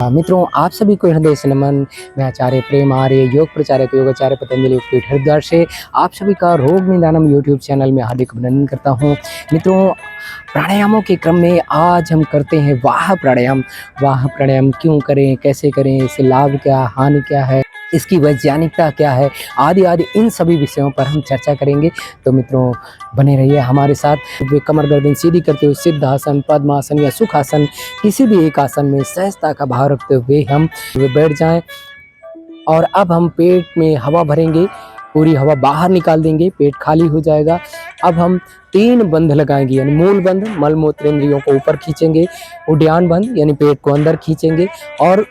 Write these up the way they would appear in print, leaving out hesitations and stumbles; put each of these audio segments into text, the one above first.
मित्रों, आप सभी को हृदय से नमन। मैं आचार्य प्रेम आर्य योग प्रचारक योगाचार्य पतंजलि योगपीठ हरिद्वार से आप सभी का रोग निदानम यूट्यूब चैनल में हार्दिक अभिनंदन करता हूं। मित्रों, प्राणायामों के क्रम में आज हम करते हैं वाह प्राणायाम। वाह प्राणायाम क्यों करें, कैसे करें, इससे लाभ क्या, हानि क्या है, इसकी वैज्ञानिकता क्या है, आदि आदि इन सभी विषयों पर हम चर्चा करेंगे। तो मित्रों, बने रहिए हमारे साथ। वे कमर गर्दन सीधी करते हुए सिद्धासन, पद्मासन या सुखासन, किसी भी एक आसन में सहजता का भाव रखते हुए हम बैठ जाएं। और अब हम पेट में हवा भरेंगे, पूरी हवा बाहर निकाल देंगे, पेट खाली हो जाएगा। अब हम 3 बंध लगाएंगे, यानी मूल बंध मल मूत्र इंद्रियों को ऊपर खींचेंगे, उड्यान बंध यानी पेट को अंदर खींचेंगे, और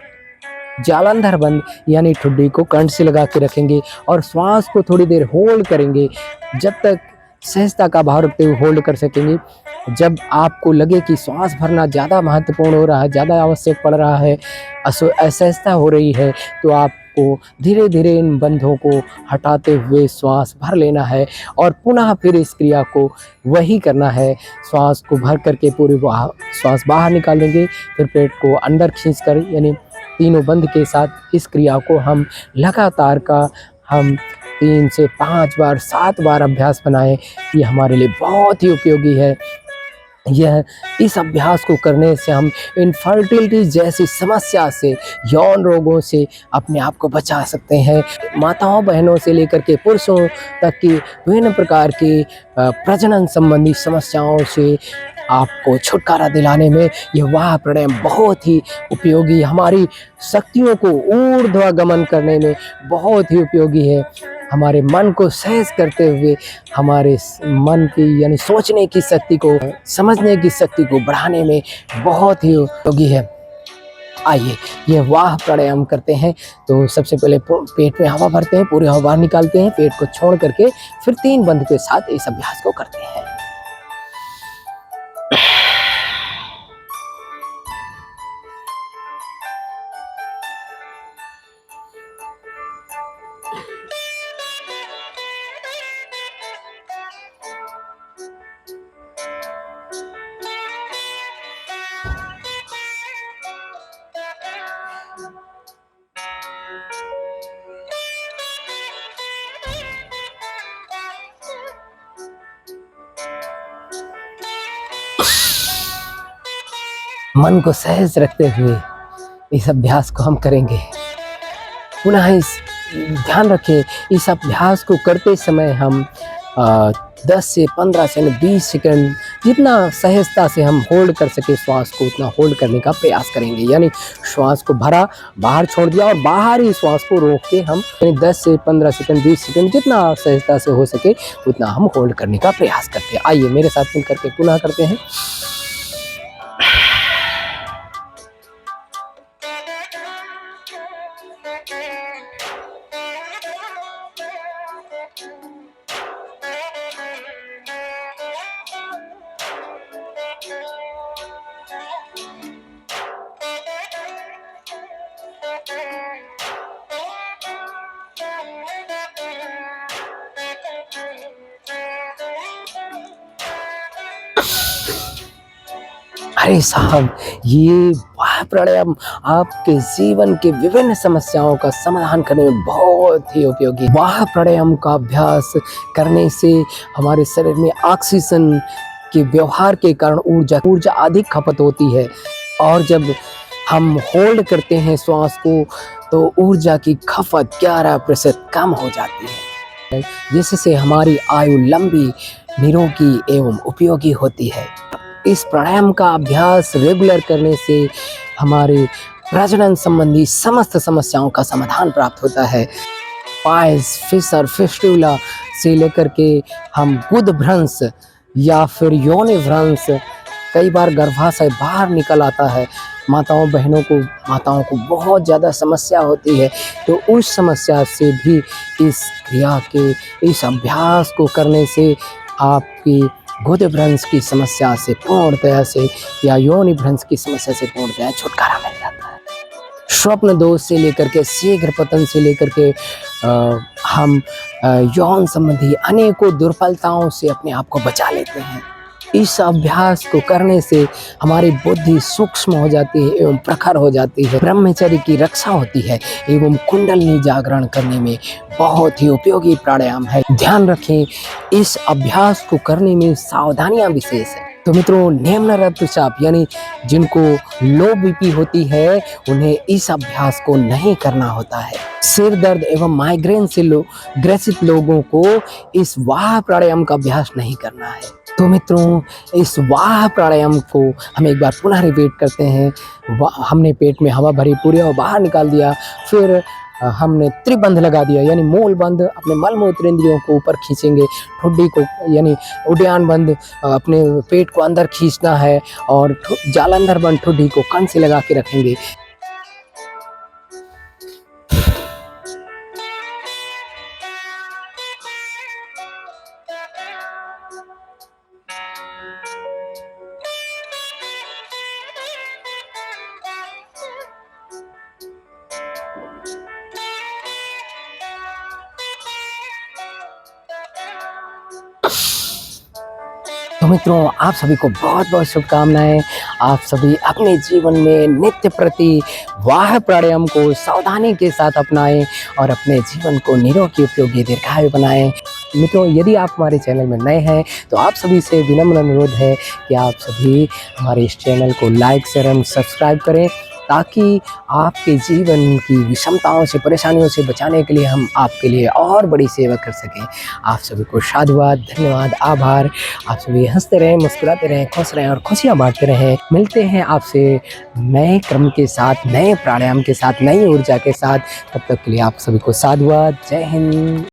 जालंधर बंद यानी ठुड्डी को कंठ से लगा के रखेंगे और श्वास को थोड़ी देर होल्ड करेंगे, जब तक सहजता का भाव रखते हुए होल्ड कर सकेंगे। जब आपको लगे कि श्वास भरना ज़्यादा महत्वपूर्ण हो रहा है, ज़्यादा आवश्यक पड़ रहा है, असहजता हो रही है, तो आपको धीरे धीरे इन बंधों को हटाते हुए श्वास भर लेना है और पुनः फिर इस क्रिया को वही करना है। श्वास को भर करके पूरी श्वास बाहर निकाल देंगे, फिर पेट को अंदर खींचकर, यानी तीनों बंद के साथ इस क्रिया को हम लगातार का 3 से 5 बार 7 बार अभ्यास बनाएं। ये हमारे लिए बहुत ही उपयोगी है। इस अभ्यास को करने से हम इनफर्टिलिटी जैसी समस्या से, यौन रोगों से अपने आप को बचा सकते हैं। माताओं बहनों से लेकर के पुरुषों तक की विभिन्न प्रकार की प्रजनन संबंधी समस्याओं से आपको छुटकारा दिलाने में यह वाह प्राणायाम बहुत ही उपयोगी, हमारी शक्तियों को ऊर्ध्वगमन करने में बहुत ही उपयोगी है। हमारे मन को सहज करते हुए हमारे मन की, यानी सोचने की शक्ति को, समझने की शक्ति को बढ़ाने में बहुत ही उपयोगी है। आइए ये वाह प्राणायाम करते हैं। तो सबसे पहले पेट में हवा भरते हैं, पूरी हवा बाहर निकालते हैं, पेट को छोड़ करके फिर 3 बंध के साथ इस अभ्यास को करते हैं। मन को सहज रखते हुए इस अभ्यास को हम करेंगे। पुनः ध्यान रखें, इस अभ्यास को करते समय हम 10 से 15 से 20 सेकंड जितना सहजता से हम होल्ड कर सके श्वास को, उतना होल्ड करने का प्रयास करेंगे। यानी श्वास को भरा, बाहर छोड़ दिया और बाहर ही श्वास को रोक के हम 10 से 15 सेकंड 20 सेकंड जितना सहजता से हो सके उतना हम होल्ड करने का प्रयास करते हैं। आइए मेरे साथ मिल करके पुनः करते हैं। अरे साहब, ये वाह प्राणायाम आपके जीवन के विभिन्न समस्याओं का समाधान करने में बहुत ही उपयोगी। वाह प्राणायाम का अभ्यास करने से हमारे शरीर में ऑक्सीजन के व्यवहार के कारण ऊर्जा अधिक खपत होती है, और जब हम होल्ड करते हैं श्वास को तो ऊर्जा की खपत 11% कम हो जाती है, जिससे हमारी आयु लंबी, निरोगी एवं उपयोगी होती है। इस प्राणायाम का अभ्यास रेगुलर करने से हमारे प्रजनन संबंधी समस्त समस्याओं का समाधान प्राप्त होता है। पाइल्स, फिशर, फिस्टुला से लेकर के हम गुदभ्रंश या फिर योनि भ्रंश, कई बार गर्भाशय बाहर निकल आता है, माताओं को बहुत ज़्यादा समस्या होती है, तो उस समस्या से भी इस अभ्यास को करने से आपकी गुदभ्रंश की समस्या से पूर्णतया से, या योनि भ्रंश की समस्या से पूर्णतया छुटकारा मिल जाता है। स्वप्न दोष से लेकर के शीघ्र पतन से लेकर के हम यौन संबंधी अनेकों दुर्बलताओं से अपने आप को बचा लेते हैं। इस अभ्यास को करने से हमारी बुद्धि सूक्ष्म हो जाती है एवं प्रखर हो जाती है, ब्रह्मचर्य की रक्षा होती है एवं कुंडलिनी जागरण करने में बहुत ही उपयोगी प्राणायाम है। ध्यान रखें, इस अभ्यास को करने में सावधानियां विशेष है। तो मित्रों, निम्न रक्तचाप यानी जिनको लो बीपी होती है, उन्हें इस अभ्यास को नहीं करना होता है। सिर दर्द एवं माइग्रेन से ग्रसित लोगों को इस वाह प्राणायाम का अभ्यास नहीं करना है। तो मित्रों, इस वाह प्राणायाम को हम एक बार पुनः रिपीट करते हैं। हमने पेट में हवा भरी, पूरी हवा बाहर निकाल दिया, फिर हमने त्रिबंध लगा दिया यानी मूल बंद, अपने मल मूत्र इंद्रियों को ऊपर खींचेंगे, ठुड्डी को यानी उड्डयन बंद अपने पेट को अंदर खींचना है और जालंधर बंद ठुड्डी को कान से लगा के रखेंगे। तो मित्रों, आप सभी को बहुत बहुत शुभकामनाएं। आप सभी अपने जीवन में नित्य प्रति वाह प्राणायाम को सावधानी के साथ अपनाएं और अपने जीवन को निरोगी, उपयोगी, दीर्घायु बनाएं। मित्रों, यदि आप हमारे चैनल में नए हैं तो आप सभी से विनम्र अनुरोध है कि आप सभी हमारे इस चैनल को लाइक, शेयर एवं सब्सक्राइब करें, ताकि आपके जीवन की विषमताओं से, परेशानियों से बचाने के लिए हम आपके लिए और बड़ी सेवा कर सकें। आप सभी को साधुवाद, धन्यवाद, आभार। आप सभी हंसते रहें, मुस्कुराते रहें, खुश रहें और खुशियाँ बांटते रहें। मिलते हैं आपसे नए क्रम के साथ, नए प्राणायाम के साथ, नई ऊर्जा के साथ। तब तक के लिए आप सभी को साधुवाद। जय हिंद।